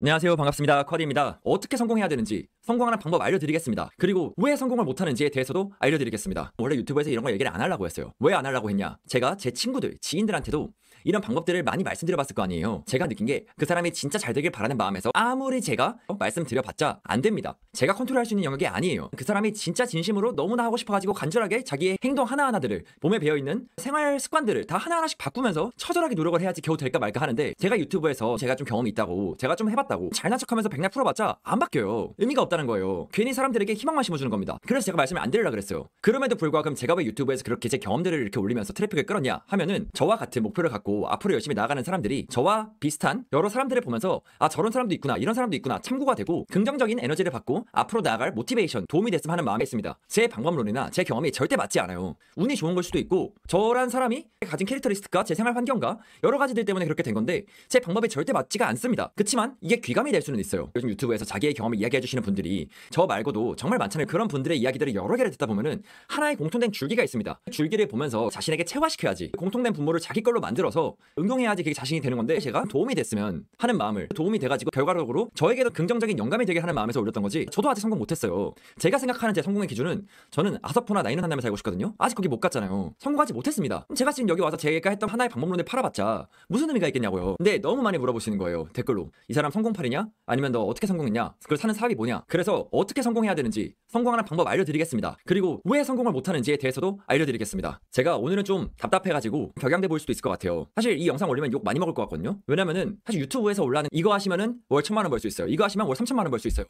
안녕하세요. 반갑습니다. 쿼디입니다. 어떻게 성공해야 되는지 성공하는 방법 알려드리겠습니다. 그리고 왜 성공을 못하는지에 대해서도 알려드리겠습니다. 원래 유튜브에서 이런 거 얘기를 안 하려고 했어요. 왜 안 하려고 했냐? 제가 제 친구들, 지인들한테도 이런 방법들을 많이 말씀드려봤을 거 아니에요. 제가 느낀 게 그 사람이 진짜 잘 되길 바라는 마음에서 아무리 제가 말씀드려봤자 안 됩니다. 제가 컨트롤할 수 있는 영역이 아니에요. 그 사람이 진짜 진심으로 너무나 하고 싶어가지고 간절하게 자기의 행동 하나하나들을 몸에 배어있는 생활 습관들을 다 하나하나씩 바꾸면서 처절하게 노력을 해야지 겨우 될까 말까 하는데, 제가 유튜브에서 제가 좀 경험이 있다고, 제가 좀 해봤다고 잘난 척하면서 백날 풀어봤자 안 바뀌어요. 의미가 없다는 거예요. 괜히 사람들에게 희망만 심어주는 겁니다. 그래서 제가 말씀을 안 드리려고 그랬어요. 그럼에도 불구하고 그럼 제가 왜 유튜브에서 그렇게 제 경험들을 이렇게 올리면서 트래픽을 끌었냐 하면은, 저와 같은 목표를 갖고 앞으로 열심히 나아가는 사람들이 저와 비슷한 여러 사람들을 보면서 아, 저런 사람도 있구나, 이런 사람도 있구나 참고가 되고 긍정적인 에너지를 받고 앞으로 나아갈 모티베이션, 도움이 됐으면 하는 마음이 있습니다. 제 방법론이나 제 경험이 절대 맞지 않아요. 운이 좋은 걸 수도 있고 저란 사람이 가진 캐릭터리스트가 제 생활 환경과 여러 가지들 때문에 그렇게 된 건데, 제 방법이 절대 맞지가 않습니다. 그치만 이게 귀감이 될 수는 있어요. 요즘 유튜브에서 자기의 경험을 이야기해 주시는 분들이 저 말고도 정말 많잖아요. 그런 분들의 이야기들을 여러 개를 듣다 보면은 하나의 공통된 줄기가 있습니다. 그 줄기를 보면서 자신에게 체화시켜야지, 공통된 분모를 자기 걸로 만들어서 응용해야지 그게 자신이 되는 건데, 제가 도움이 됐으면 하는 마음을, 도움이 돼가지고 결과적으로 저에게도 긍정적인 영감이 되게 하는 마음에서 올렸던 거지, 저도 아직 성공 못했어요. 제가 생각하는 제 성공의 기준은, 저는 아서포나 나이는 한다며 살고 싶거든요. 아직 거기 못 갔잖아요. 성공하지 못했습니다. 그럼 제가 지금 여기 와서 제가 했던 하나의 방법론을 팔아봤자 무슨 의미가 있겠냐고요. 근데 너무 많이 물어보시는 거예요, 댓글로. 이 사람 성공팔이냐? 아니면 너 어떻게 성공했냐? 그걸 사는 사업이 뭐냐? 그래서 어떻게 성공해야 되는지 성공하는 방법 알려드리겠습니다. 그리고 왜 성공을 못하는지에 대해서도 알려드리겠습니다. 제가 오늘은 좀 답답해가지고 격양돼 보일 수도 있을 것 같아요. 사실 이 영상 올리면 욕 많이 먹을 것 같거든요. 왜냐면은 사실 유튜브에서 올라는 이거 하시면은 월 1,000만 원 벌 수 있어요, 이거 하시면 월 3,000만 원 벌 수 있어요.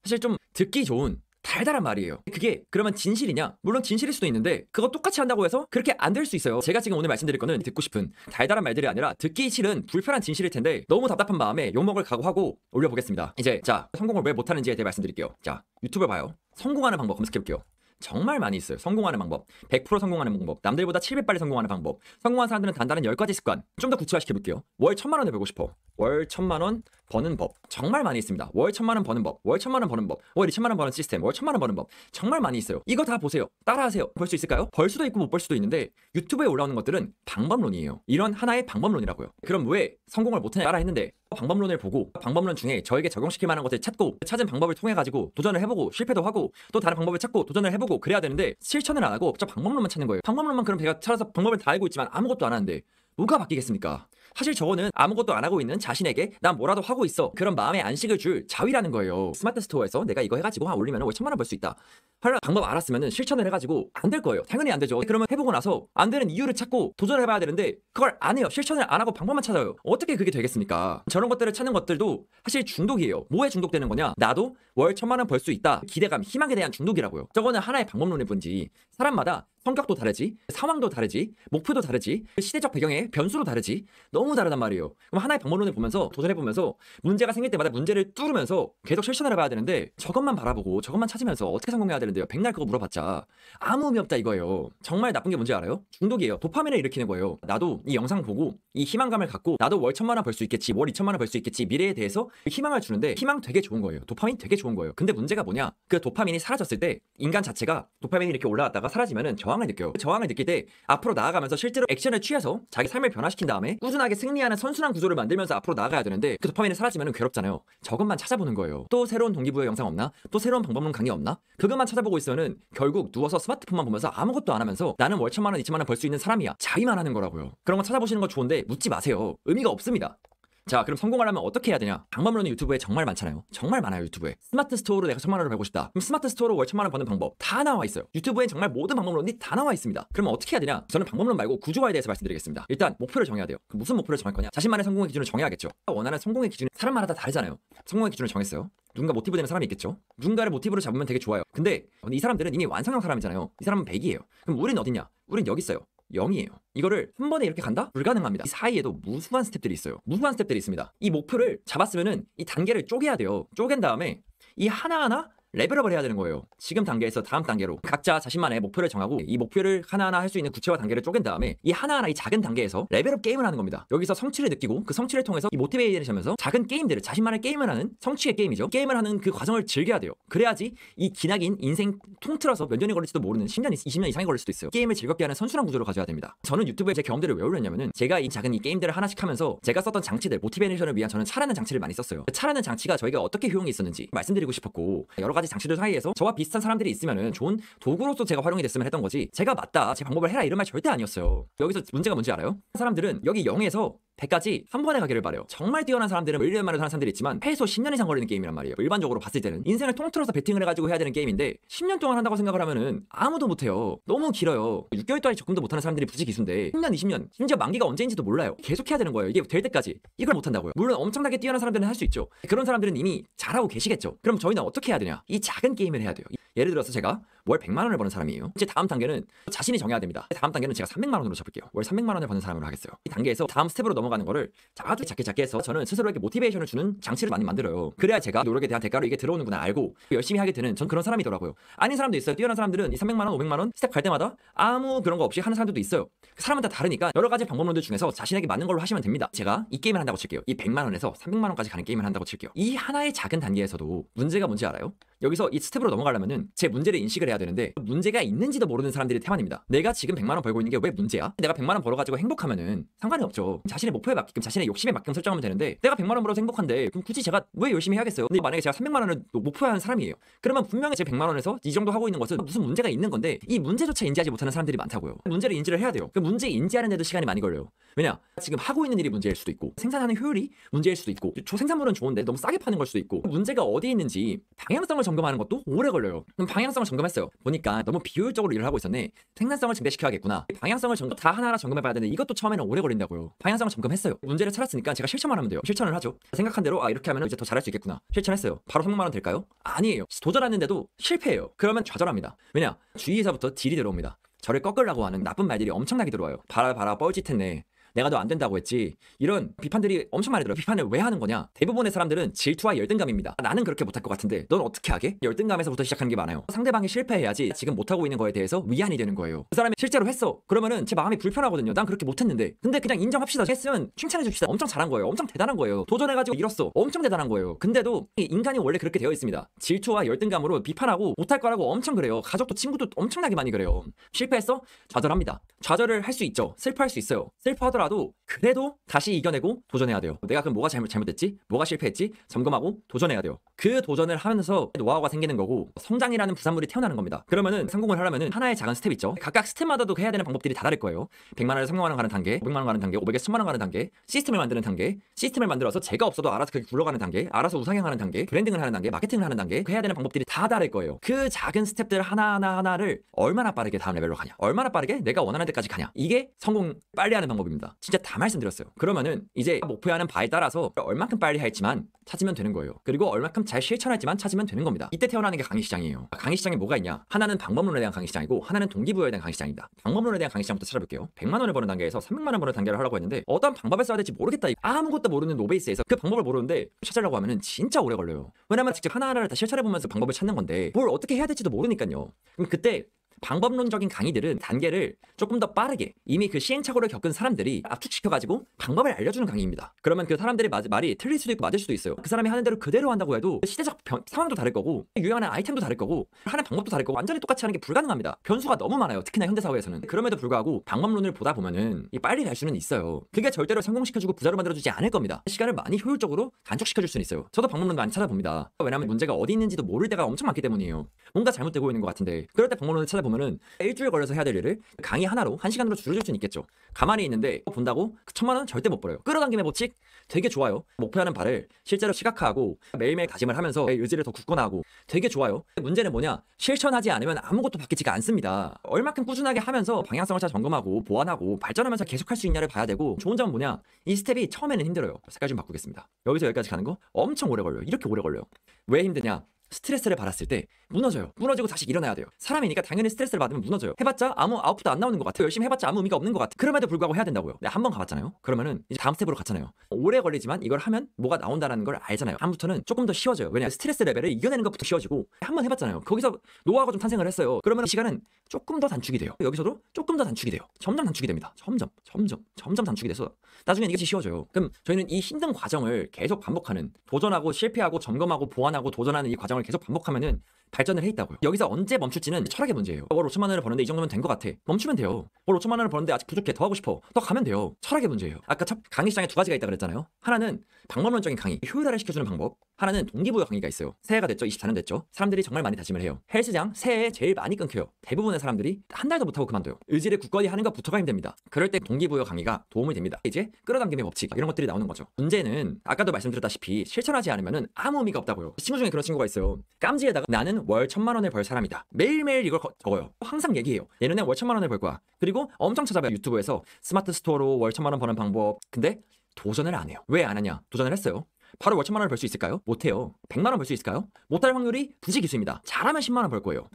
사실 좀 듣기 좋은 달달한 말이에요. 그게 그러면 진실이냐? 물론 진실일 수도 있는데 그거 똑같이 한다고 해서 그렇게 안 될 수 있어요. 제가 지금 오늘 말씀드릴 거는 듣고 싶은 달달한 말들이 아니라 듣기 싫은 불편한 진실일 텐데, 너무 답답한 마음에 욕먹을 각오하고 올려보겠습니다. 이제 자, 성공을 왜 못하는지에 대해 말씀드릴게요. 자, 유튜브를 봐요. 성공하는 방법 검색해볼게요. 정말 많이 있어요. 성공하는 방법, 100% 성공하는 방법, 남들보다 700발이 성공하는 방법, 성공한 사람들은 단단한 10가지 습관. 좀 더 구체화시켜볼게요. 월 1,000만 원을 벌고 싶어. 월 1,000만 원 버는 법 정말 많이 있습니다. 월 1,000만 원 버는 법, 월 1,000만 원 버는 법, 월 2,000만 원 버는 시스템, 월 1,000만 원 버는 법 정말 많이 있어요. 이거 다 보세요. 따라하세요. 벌 수 있을까요? 벌 수도 있고 못 벌 수도 있는데, 유튜브에 올라오는 것들은 방법론이에요. 이런 하나의 방법론이라고요. 그럼 왜 성공을 못하냐 따라 했는데, 방법론을 보고 방법론 중에 저에게 적용시킬 만한 것을 찾고, 찾은 방법을 통해 가지고 도전을 해보고 실패도 하고 또 다른 방법을 찾고 도전을 해보고 그래야 되는데, 실천을 안 하고 저 방법론만 찾는 거예요. 방법론만 그럼 제가 찾아서 방법을 다 알고 있지만 아무것도 안 하는데 뭐가 바뀌겠습니까? 사실 저거는 아무것도 안 하고 있는 자신에게 난 뭐라도 하고 있어, 그런 마음의 안식을 줄 자위라는 거예요. 스마트 스토어에서 내가 이거 해가지고 올리면 월 1,000만 원 벌 수 있다 할 방법 알았으면 실천을 해가지고 안 될 거예요. 당연히 안 되죠. 그러면 해보고 나서 안 되는 이유를 찾고 도전을 해봐야 되는데, 그걸 안 해요. 실천을 안 하고 방법만 찾아요. 어떻게 그게 되겠습니까? 저런 것들을 찾는 것들도 사실 중독이에요. 뭐에 중독되는 거냐? 나도 월 1,000만 원 벌 수 있다, 기대감, 희망에 대한 중독이라고요. 저거는 하나의 방법론일 뿐이지, 사람마다 성격도 다르지, 상황도 다르지, 목표도 다르지, 시대적 배경의 변수도 다르지, 너무 다르단 말이에요. 그럼 하나의 방법론을 보면서 도전해보면서 문제가 생길 때마다 문제를 뚫으면서 계속 실천을 해봐야 되는데, 저것만 바라보고 저것만 찾으면서 어떻게 성공해야 되는데요? 백날 그거 물어봤자 아무 의미 없다 이거예요. 정말 나쁜 게 뭔지 알아요? 중독이에요. 도파민을 일으키는 거예요. 나도 이 영상 보고 이 희망감을 갖고 나도 월 1,000만 원 벌 수 있겠지, 월 2,000만 원 벌 수 있겠지, 미래에 대해서 희망을 주는데, 희망 되게 좋은 거예요. 도파민 되게 좋은 거예요. 근데 문제가 뭐냐? 그 도파민이 사라졌을 때 인간 자체가 도파민이 이렇게 올라왔다가 사라지면은 저항을 느껴요. 저항을 느낄 때 앞으로 나아가면서 실제로 액션을 취해서 자기 삶을 변화시킨 다음에 꾸준하게 승리하는 선순환 구조를 만들면서 앞으로 나아가야 되는데, 그 도파민이 사라지면은 괴롭잖아요. 저것만 찾아보는 거예요. 또 새로운 동기부여 영상 없나? 또 새로운 방법론 강의 없나? 그것만 찾아보고 있으면은 결국 누워서 스마트폰만 보면서 아무것도 안 하면서 나는 월 1,000만 원, 2,000만 원 벌 수 있는 사람이야, 자위만 하는 거라고요. 그런 거 찾아보시는 거 좋은데 묻지 마세요. 의미가 없습니다. 자, 그럼 성공하려면 어떻게 해야 되냐? 방법론이 유튜브에 정말 많잖아요. 정말 많아요. 유튜브에 스마트 스토어로 내가 1,000만 원을 벌고 싶다, 그럼 스마트 스토어로 월 1,000만 원 버는 방법 다 나와 있어요. 유튜브엔 정말 모든 방법론이 다 나와 있습니다. 그러면 어떻게 해야 되냐? 저는 방법론 말고 구조화에 대해서 말씀드리겠습니다. 일단 목표를 정해야 돼요. 무슨 목표를 정할 거냐? 자신만의 성공의 기준을 정해야겠죠. 원하는 성공의 기준이 사람마다 다르잖아요. 성공의 기준을 정했어요. 누군가 모티브 되는 사람이 있겠죠. 누군가를 모티브로 잡으면 되게 좋아요. 근데 이 사람들은 이미 완성형 사람이잖아요. 이 사람은 100이에요. 그럼 우린 어디냐? 우린 여기 있어요. 0이에요. 이거를 한 번에 이렇게 간다? 불가능합니다. 이 사이에도 무수한 스텝들이 있어요. 무수한 스텝들이 있습니다. 이 목표를 잡았으면은 이 단계를 쪼개야 돼요. 쪼갠 다음에 이 하나하나 레벨업을 해야 되는 거예요. 지금 단계에서 다음 단계로 각자 자신만의 목표를 정하고 이 목표를 하나하나 할 수 있는 구체화 단계를 쪼갠 다음에 이 하나하나 이 작은 단계에서 레벨업 게임을 하는 겁니다. 여기서 성취를 느끼고 그 성취를 통해서 이 모티베이션을 작은 게임들을 자신만의 게임을 하는 성취의 게임이죠. 게임을 하는 그 과정을 즐겨야 돼요. 그래야지 이 기나긴 인생 통틀어서 몇 년이 걸릴지도 모르는 10년, 20년 이상이 걸릴 수도 있어요. 게임을 즐겁게 하는 선순환 구조를 가져야 됩니다. 저는 유튜브에 제 경험들을 왜 올렸냐면은 제가 이 작은 이 게임들을 하나씩 하면서 제가 썼던 장치들, 모티베이션을 위한 저는 차라는 장치를 많이 썼어요. 차라는 장치가 저희가 어떻게 효용이 있었는지 말씀드리고 싶었고, 여러 가지 장치들 사이에서 저와 비슷한 사람들이 있으면은 좋은 도구로서 제가 활용이 됐으면 했던 거지, 제가 맞다, 제 방법을 해라 이런 말 절대 아니었어요. 여기서 문제가 뭔지 알아요? 사람들은 여기 0에서 100까지 한 번에 가기를 바래요. 정말 뛰어난 사람들은 1년 만에 하는 사람들이 있지만 최소 10년 이상 걸리는 게임이란 말이에요. 일반적으로 봤을 때는 인생을 통틀어서 베팅을 해가지고 해야 되는 게임인데 10년 동안 한다고 생각을 하면은 아무도 못해요. 너무 길어요. 6개월 동안 조금도 못하는 사람들이 굳이 기수인데 10년, 20년, 심지어 만기가 언제인지도 몰라요. 계속 해야 되는 거예요. 이게 될 때까지. 이걸 못한다고요. 물론 엄청나게 뛰어난 사람들은 할 수 있죠. 그런 사람들은 이미 잘하고 계시겠죠. 그럼 저희는 어떻게 해야 되냐? 이 작은 게임을 해야 돼요. 예를 들어서 제가 월 100만 원을 버는 사람이에요. 이제 다음 단계는 자신이 정해야 됩니다. 다음 단계는 제가 300만 원으로 잡을게요. 월 300만 원을 버는 사람으로 하겠어요. 이 단계에서 다음 스텝으로 넘어가는 거를 아주 작게 해서 저는 스스로에게 모티베이션을 주는 장치를 많이 만들어요. 그래야 제가 노력에 대한 대가로 이게 들어오는구나 알고 열심히 하게 되는, 전 그런 사람이더라고요. 아닌 사람도 있어요. 뛰어난 사람들은 이 300만 원, 500만 원 스텝 갈 때마다 아무 그런 거 없이 하는 사람들도 있어요. 사람은 다 다르니까 여러 가지 방법론들 중에서 자신에게 맞는 걸로 하시면 됩니다. 제가 이 게임을 한다고 칠게요. 이 100만 원에서 300만 원까지 가는 게임을 한다고 칠게요. 이 하나의 작은 단계에서도 문제가 뭔지 알아요? 여기서 이 스텝으로 넘어가려면은 제 문제를 인식을 해야 되는데, 문제가 있는지도 모르는 사람들이 태반입니다. 내가 지금 100만 원 벌고 있는 게 왜 문제야? 내가 100만 원 벌어가지고 행복하면은 상관이 없죠. 자신의 목표에 맞게끔, 자신의 욕심에 맞게끔 설정하면 되는데, 내가 100만 원 벌어서 행복한데 그럼 굳이 제가 왜 열심히 해야겠어요? 근데 만약에 제가 300만 원을 목표하는 사람이에요. 그러면 분명히 제 100만 원에서 이 정도 하고 있는 것은 무슨 문제가 있는 건데, 이 문제조차 인지하지 못하는 사람들이 많다고요. 문제를 인지를 해야 돼요. 그 문제 인지하는 데도 시간이 많이 걸려요. 왜냐? 지금 하고 있는 일이 문제일 수도 있고, 생산하는 효율이 문제일 수도 있고, 생산물은 좋은데 너무 싸게 파는 걸 수도 있고, 문제가 어디 있는지 방향성을 점검하는 것도 오래 걸려요. 그럼 방향성을 점검했어요. 보니까 너무 비효율적으로 일을 하고 있었네. 생산성을 증대시켜야겠구나. 방향성을 다 하나하나 점검해봐야 되는데 이것도 처음에는 오래 걸린다고요. 방향성을 점검했어요. 문제를 찾았으니까 제가 실천만 하면 돼요. 실천을 하죠. 생각한 대로 이렇게 하면 이제 더 잘할 수 있겠구나. 실천했어요. 바로 300만 원 될까요? 아니에요. 도전하는데도 실패해요. 그러면 좌절합니다. 왜냐? 주위에서부터 딜이 들어옵니다. 저를 꺾으려고 하는 나쁜 말들이 엄청나게 들어와요. 봐라 뻘짓했네. 내가 너 안 된다고 했지. 이런 비판들이 엄청 많이 들어요. 비판을 왜 하는 거냐? 대부분의 사람들은 질투와 열등감입니다. 나는 그렇게 못할 것 같은데 넌 어떻게 하게? 열등감에서부터 시작하는 게 많아요. 상대방이 실패해야지 지금 못하고 있는 거에 대해서 위안이 되는 거예요. 그 사람이 실제로 했어. 그러면은 제 마음이 불편하거든요. 난 그렇게 못했는데. 근데 그냥 인정합시다. 했으면 칭찬해 줍시다. 엄청 잘한 거예요. 엄청 대단한 거예요. 도전해가지고 이뤘어. 엄청 대단한 거예요. 근데도 인간이 원래 그렇게 되어 있습니다. 질투와 열등감으로 비판하고 못할 거라고 엄청 그래요. 가족도 친구도 엄청나게 많이 그래요. 실패했어? 좌절합니다. 좌절을 할 수 있죠. 슬퍼할 수 있어요. 슬퍼하더라도 그래도 다시 이겨내고 도전해야 돼요. 내가 그럼 뭐가 잘못됐지? 뭐가 실패했지? 점검하고 도전해야 돼요. 그 도전을 하면서 노하우가 생기는 거고, 성장이라는 부산물이 태어나는 겁니다. 그러면은 성공을 하려면은 하나의 작은 스텝 있죠. 각각 스텝마다도 해야 되는 방법들이 다 다를 거예요. 100만 원에서 300만 원 가는 단계, 500만 원 가는 단계, 500에서 1000만 원 가는 단계, 시스템을 만드는 단계, 시스템을 만들어서 제가 없어도 알아서 그렇게 굴러가는 단계, 알아서 우상향하는 단계, 브랜딩을 하는 단계, 마케팅을 하는 단계, 해야 되는 방법들이 다 다를 거예요. 그 작은 스텝들 하나하나를 얼마나 빠르게 다음 레벨로 가냐, 얼마나 빠르게 내가 원하는 데까지 가냐, 이게 성공 빨리 하는 방법입니다. 진짜 다 말씀드렸어요. 그러면은 이제 목표하는 바에 따라서 얼만큼 빨리 할지만 찾으면 되는 거예요. 그리고 얼만큼 잘 실천할지만 찾으면 되는 겁니다. 이때 태어나는 게 강의시장이에요. 강의시장에 뭐가 있냐? 하나는 방법론에 대한 강의시장이고, 하나는 동기부여에 대한 강의시장입니다. 방법론에 대한 강의시장부터 찾아볼게요. 100만 원을 버는 단계에서 300만 원 버는 단계를 하려고 했는데 어떤 방법을 써야 될지 모르겠다. 아무것도 모르는 노베이스에서 그 방법을 모르는데 찾으려고 하면은 진짜 오래 걸려요. 왜냐면 직접 하나하나를 다 실천해보면서 방법을 찾는 건데 뭘 어떻게 해야 될지도 모르니까요. 그럼 그때 방법론적인 강의들은 단계를 조금 더 빠르게 이미 그 시행착오를 겪은 사람들이 압축시켜가지고 방법을 알려주는 강의입니다. 그러면 그 사람들의 말이 틀릴 수도 있고 맞을 수도 있어요. 그 사람이 하는 대로 그대로 한다고 해도 시대적 상황도 다를 거고, 유행하는 아이템도 다를 거고, 하는 방법도 다를 거고, 완전히 똑같이 하는 게 불가능합니다. 변수가 너무 많아요. 특히나 현대사회에서는. 그럼에도 불구하고 방법론을 보다 보면은 빨리 갈 수는 있어요. 그게 절대로 성공시켜주고 부자로 만들어주지 않을 겁니다. 시간을 많이 효율적으로 단축시켜줄 수는 있어요. 저도 방법론 많이 찾아봅니다. 왜냐면 문제가 어디 있는지도 모를 때가 엄청 많기 때문이에요. 뭔가 잘못되고 있는 것 같은데, 그럴 때 방법론을 찾아보면은 일주일 걸려서 해야 될 일을 강의 하나로 1시간으로 줄여줄 수는 있겠죠. 가만히 있는데 본다고 1000만 원 절대 못 벌어요. 끌어당김의 법칙 되게 좋아요. 목표하는 바를 실제로 시각화하고 매일매일 다짐을 하면서 의지를 더 굳건하고 되게 좋아요. 문제는 뭐냐? 실천하지 않으면 아무것도 바뀌지가 않습니다. 얼마큼 꾸준하게 하면서 방향성을 잘 점검하고 보완하고 발전하면서 계속할 수 있냐를 봐야 되고, 좋은 점은 뭐냐? 이 스텝이 처음에는 힘들어요. 색깔 좀 바꾸겠습니다. 여기서 여기까지 가는 거 엄청 오래 걸려요. 이렇게 오래 걸려요. 왜 힘드냐? 스트레스를 받았을 때 무너져요. 무너지고 다시 일어나야 돼요. 사람이니까 당연히 스트레스를 받으면 무너져요. 해봤자 아무 아웃풋도 안 나오는 것 같아요. 열심히 해봤자 아무 의미가 없는 것 같아요. 그럼에도 불구하고 해야 된다고요. 내가 한 번 가봤잖아요. 그러면은 이제 다음 스텝으로 갔잖아요. 오래 걸리지만 이걸 하면 뭐가 나온다는 걸 알잖아요. 다음부터는 조금 더 쉬워져요. 왜냐 스트레스 레벨을 이겨내는 것부터 쉬워지고 한 번 해봤잖아요. 거기서 노하우가 좀 탄생을 했어요. 그러면 이 시간은 조금 더 단축이 돼요. 여기서도 조금 더 단축이 돼요. 점점 단축이 됩니다. 점점 단축이 돼서 나중에 이게 쉬워져요. 그럼 저희는 이 힘든 과정을 계속 반복하는, 도전하고 실패하고 점검하고 보완하고 도전하는 이 과정을 계속 반복하면은 발전을 해 있다고요. 여기서 언제 멈출지는 철학의 문제예요. 월 5천만 원을 버는데 이 정도면 된 것 같아. 멈추면 돼요. 월 5천만 원을 버는데 아직 부족해. 더 하고 싶어. 더 가면 돼요. 철학의 문제예요. 아까 첫 강의 시장에 두 가지가 있다 그랬잖아요. 하나는 방법론적인 강의, 효율화를 시켜주는 방법. 하나는 동기부여 강의가 있어요. 새해가 됐죠. 24년 됐죠. 사람들이 정말 많이 다짐을 해요. 헬스장 새해에 제일 많이 끊겨요. 대부분의 사람들이 한 달도 못하고 그만둬요. 의지를 굳건히 하는 것부터가 힘듭니다. 그럴 때 동기부여 강의가 도움이 됩니다. 이제 끌어당김의 법칙 이런 것들이 나오는 거죠. 문제는 아까도 말씀드렸다시피 실천하지 않으면 아무 의미가 없다고요. 친구 중에 그런 친구가 있어요. 깜지에다가 나는 월 1,000만 원을 벌 사람이다. 매일매일 이걸 적어요. 항상 얘기해요. 얘는 월 1,000만 원을 벌 거야. 그리고 엄청 찾아봐요. 유튜브에서 스마트 스토어로 월 1,000만 원 버는 방법. 근데 도전을 안 해요. 왜 안 하냐? 도전을 했어요. 바로 월 1,000만 원을 벌 수 있을까요? 못해요. 100만 원 벌 수 있을까요? 못할 확률이 부지기수입니다. 잘하면 10만 원 벌 거예요.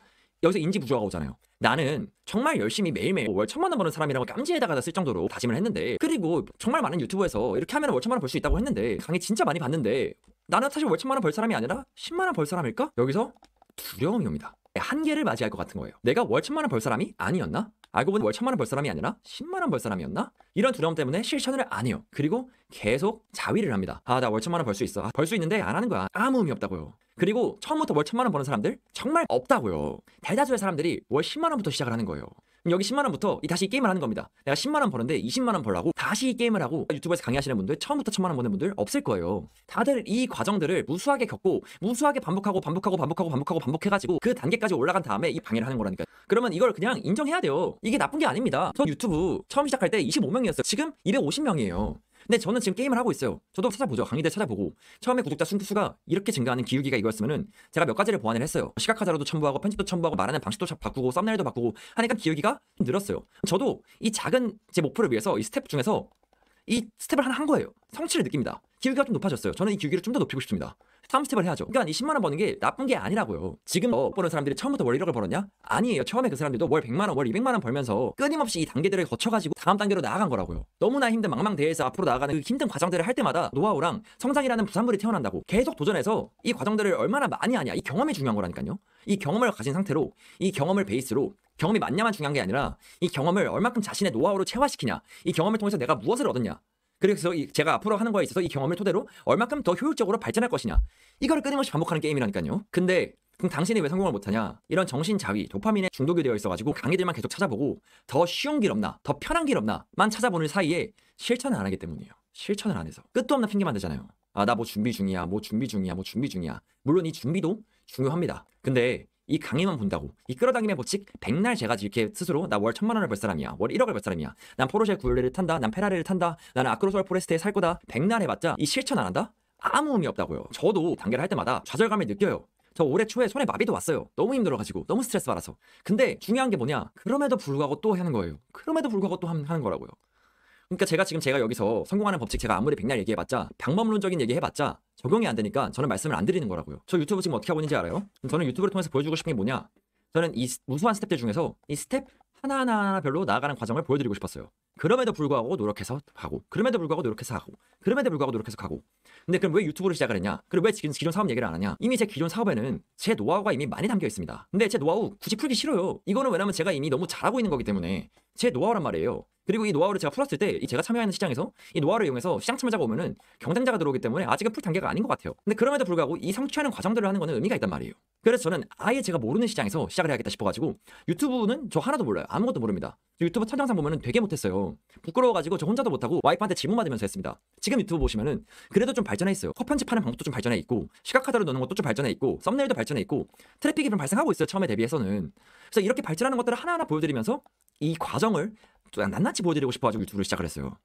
여기서 인지부조화가 오잖아요. 나는 정말 열심히 매일매일 월 1,000만 원 버는 사람이라고 깜지에다가 쓸 정도로 다짐을 했는데, 그리고 정말 많은 유튜브에서 이렇게 하면 월 1,000만 원 벌 수 있다고 했는데 강의 진짜 많이 봤는데 나는 사실 월 1,000만 원 벌 사람이 아니라 10만 원 벌 사람일까? 여기서 두려움이 옵니다. 한계를 맞이할 것 같은 거예요. 내가 월 1,000만 원 벌 사람이 아니었나? 알고 보니 월 1,000만 원 벌 사람이 아니라 10만 원 벌 사람이었나? 이런 두려움 때문에 실천을 안 해요. 그리고 계속 자위를 합니다. 아, 나 월 1,000만 원 벌 수 있어. 벌 수 있는데 안 하는 거야. 아무 의미 없다고요. 그리고 처음부터 월 1,000만 원 버는 사람들 정말 없다고요. 대다수의 사람들이 월 10만 원부터 시작을 하는 거예요. 여기 10만 원부터 다시 이 게임을 하는 겁니다. 내가 10만 원 버는데 20만 원 벌라고 다시 이 게임을 하고, 유튜브에서 강의하시는 분들 처음부터 1,000만 원 버는 분들 없을 거예요. 다들 이 과정들을 무수하게 겪고 무수하게 반복해가지고 그 단계까지 올라간 다음에 이 강의를 하는 거라니까요. 그러면 이걸 그냥 인정해야 돼요. 이게 나쁜 게 아닙니다. 저 유튜브 처음 시작할 때 25명이었어요. 지금 250명이에요. 근데 저는 지금 게임을 하고 있어요. 저도 찾아보죠. 강의들 찾아보고 처음에 구독자 수가 이렇게 증가하는 기울기가 이거였으면은 제가 몇 가지를 보완을 했어요. 시각화자료도 첨부하고 편집도 첨부하고 말하는 방식도 바꾸고 썸네일도 바꾸고 하니까 기울기가 좀 늘었어요. 저도 이 작은 제 목표를 위해서 이 스텝 중에서 이 스텝을 하나 한 거예요. 성취를 느낍니다. 기울기가 좀 높아졌어요. 저는 이 기울기를 좀 더 높이고 싶습니다. 다음 스텝을 해야죠. 그러니까 이 10만 원 버는 게 나쁜 게 아니라고요. 지금 버는 사람들이 처음부터 월 1억을 벌었냐? 아니에요. 처음에 그 사람들도 월 100만 원, 월 200만 원 벌면서 끊임없이 이 단계들을 거쳐가지고 다음 단계로 나아간 거라고요. 너무나 힘든 망망대해에서 앞으로 나아가는 그 힘든 과정들을 할 때마다 노하우랑 성장이라는 부산물이 태어난다고. 계속 도전해서 이 과정들을 얼마나 많이 하냐. 이 경험이 중요한 거라니까요. 이 경험을 가진 상태로, 이 경험을 베이스로, 경험이 많냐만 중요한 게 아니라 이 경험을 얼마큼 자신의 노하우로 체화시키냐. 이 경험을 통해서 내가 무엇을 얻었냐. 그래서 제가 앞으로 하는 거에 있어서 이 경험을 토대로 얼마큼 더 효율적으로 발전할 것이냐. 이거를 끊임없이 반복하는 게임이라니까요. 근데 그럼 당신이 왜 성공을 못하냐? 이런 정신자위, 도파민에 중독이 되어 있어가지고 강의들만 계속 찾아보고 더 쉬운 길 없나, 더 편한 길 없나만 찾아보는 사이에 실천을 안 하기 때문이에요. 실천을 안 해서 끝도 없는 핑계만 대잖아요. 아, 나 뭐 준비 중이야. 물론 이 준비도 중요합니다. 근데 이 강의만 본다고, 이 끌어당김의 법칙, 백날 제가 이렇게 스스로 나 월 1,000만 원을 벌 사람이야, 월 1억을 벌 사람이야, 난 포르쉐 911을 탄다, 난 페라리를 탄다, 나는 아크로솔 포레스트에 살 거다, 백날 해봤자 이 실천 안 한다? 아무 의미 없다고요. 저도 단계를 할 때마다 좌절감을 느껴요. 저 올해 초에 손에 마비도 왔어요. 너무 힘들어가지고, 너무 스트레스 받아서. 근데 중요한 게 뭐냐? 그럼에도 불구하고 또 하는 거예요. 그럼에도 불구하고 또 하는 거라고요. 그러니까 제가 여기서 성공하는 법칙 제가 아무리 백날 얘기해봤자, 방법론적인 얘기해봤자 적용이 안 되니까 저는 말씀을 안 드리는 거라고요. 저 유튜브 지금 어떻게 하고 있는지 알아요? 저는 유튜브를 통해서 보여주고 싶은 게 뭐냐? 저는 이 무수한 스텝들 중에서 이 스텝 하나하나별로 나아가는 과정을 보여드리고 싶었어요. 그럼에도 불구하고 노력해서 하고, 그럼에도 불구하고 노력해서 하고, 그럼에도 불구하고 노력해서 가고. 근데 그럼 왜 유튜브를 시작을 했냐? 그리고 왜 기존 사업 얘기를 안 하냐? 이미 제 기존 사업에는 제 노하우가 이미 많이 담겨 있습니다. 근데 제 노하우 굳이 풀기 싫어요. 이거는 왜냐면 제가 이미 너무 잘하고 있는 거기 때문에 제 노하우란 말이에요. 그리고 이 노하우를 제가 풀었을 때 제가 참여하는 시장에서 이 노하우를 이용해서 시장 참여자가 오면은 경쟁자가 들어오기 때문에 아직은 풀 단계가 아닌 것 같아요. 근데 그럼에도 불구하고 이 성취하는 과정들을 하는 거는 의미가 있단 말이에요. 그래서 저는 아예 제가 모르는 시장에서 시작을 해야겠다 싶어가지고, 유튜브는 저 하나도 몰라요. 아무것도 모릅니다. 유튜브 첫 영상 보면은 되게 못했어요. 부끄러워가지고 저 혼자도 못하고 와이프한테 질문 받으면서 했습니다. 지금 유튜브 보시면은 그래도 좀 발전해 있어요. 컷 편집하는 방법도 좀 발전해 있고, 시각화자로 넣는 것도 좀 발전해 있고, 썸네일도 발전해 있고, 트래픽이 좀 발생하고 있어요. 처음에 대비해서는. 그래서 이렇게 발전하는 것들을 하나하나 보여드리면서 이 과정을 또 낱낱이 보여드리고 싶어가지고 유튜브를 시작을 했어요.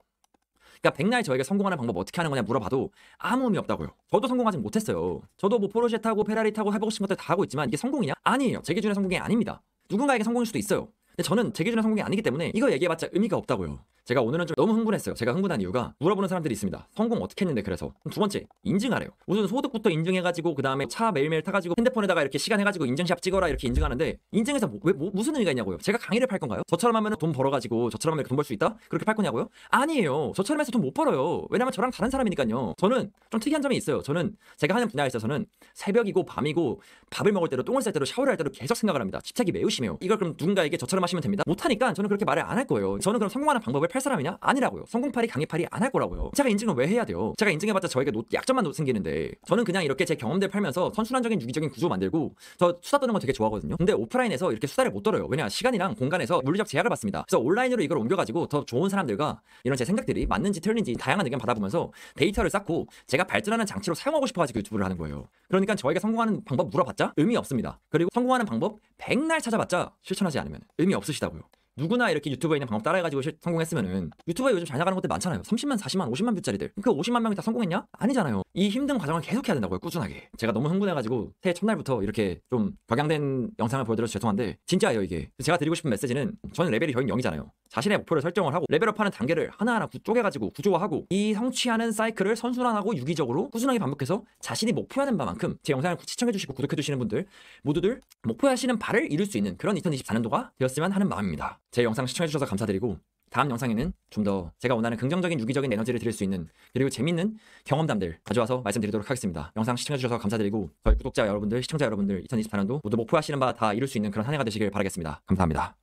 그러니까 백날 저에게 성공하는 방법 어떻게 하는 거냐 물어봐도 아무 의미 없다고요. 저도 성공하지 못했어요. 저도 뭐 포르쉐 타고 페라리 타고 해보고 싶은 것들 다 하고 있지만 이게 성공이냐? 아니에요. 제 기준의 성공이 아닙니다. 누군가에게 성공일 수도 있어요. 근데 저는 제 기준의 성공이 아니기 때문에 이거 얘기해봤자 의미가 없다고요. 제가 오늘은 좀 너무 흥분했어요. 제가 흥분한 이유가 물어보는 사람들이 있습니다. 성공 어떻게 했는데 그래서. 두 번째, 인증하래요. 우선 소득부터 인증해가지고 그 다음에 차 매일매일 타가지고 핸드폰에다가 이렇게 시간 해가지고 인증샷 찍어라 이렇게 인증하는데 인증해서 무슨 의미가 있냐고요. 제가 강의를 팔 건가요? 저처럼 하면 돈 벌어가지고 저처럼 하면 돈 벌 수 있다? 그렇게 팔 거냐고요? 아니에요. 저처럼 해서 돈 못 벌어요. 왜냐면 저랑 다른 사람이니까요. 저는 좀 특이한 점이 있어요. 저는 제가 하는 분야에 있어서는 새벽이고 밤이고 밥을 먹을 때도 똥을 쌀 때도 샤워를 할 때도 계속 생각을 합니다. 집착이 매우 심해요. 이걸 그럼 누군가에게 저처럼 하시면 됩니다. 못하니까 저는 그렇게 말을 안 할 거예요. 저는 그럼 성공하는 방법을 팔 사람이냐? 아니라고요. 성공팔이 강의팔이 안 할 거라고요. 제가 인증을 왜 해야 돼요? 제가 인증해봤자 저에게 약점만 생기는데 저는 그냥 이렇게 제 경험들 팔면서 선순환적인 유기적인 구조 만들고 저 수다 떠는 거 되게 좋아하거든요. 근데 오프라인에서 이렇게 수다를 못 떨어요. 왜냐? 시간이랑 공간에서 물리적 제약을 받습니다. 그래서 온라인으로 이걸 옮겨가지고 더 좋은 사람들과 이런 제 생각들이 맞는지 틀린지 다양한 의견 받아보면서 데이터를 쌓고 제가 발전하는 장치로 사용하고 싶어가지고 유튜브를 하는 거예요. 그러니까 저에게 성공하는 방법 물어봤자 의미 없습니다. 그리고 성공하는 방법 100날 찾아봤자 실천하지 않으면 의미 없으시다고요. 누구나 이렇게 유튜브에 있는 방법 따라해가지고 성공했으면은 유튜브에 요즘 잘 나가는 것들 많잖아요. 30만, 40만, 50만 뷰짜리들. 그 50만 명이 다 성공했냐? 아니잖아요. 이 힘든 과정을 계속 해야 된다고요. 꾸준하게. 제가 너무 흥분해가지고 새해 첫날부터 이렇게 좀 격양된 영상을 보여드려서 죄송한데 진짜예요 이게. 제가 드리고 싶은 메시지는 저는 레벨이 저희 0이잖아요. 자신의 목표를 설정을 하고 레벨업하는 단계를 하나하나 쪼개가지고 구조화하고 이 성취하는 사이클을 선순환하고 유기적으로 꾸준하게 반복해서 자신이 목표하는 바만큼 제 영상을 시청해주시고 구독해주시는 분들 모두들 목표하시는 바를 이룰 수 있는 그런 2024년도가 되었으면 하는 마음입니다. 제 영상 시청해주셔서 감사드리고 다음 영상에는 좀 더 제가 원하는 긍정적인 유기적인 에너지를 드릴 수 있는 그리고 재밌는 경험담들 가져와서 말씀드리도록 하겠습니다. 영상 시청해주셔서 감사드리고 저희 구독자 여러분들, 시청자 여러분들 2024년도 모두 목표하시는 바 다 이룰 수 있는 그런 한 해가 되시길 바라겠습니다. 감사합니다.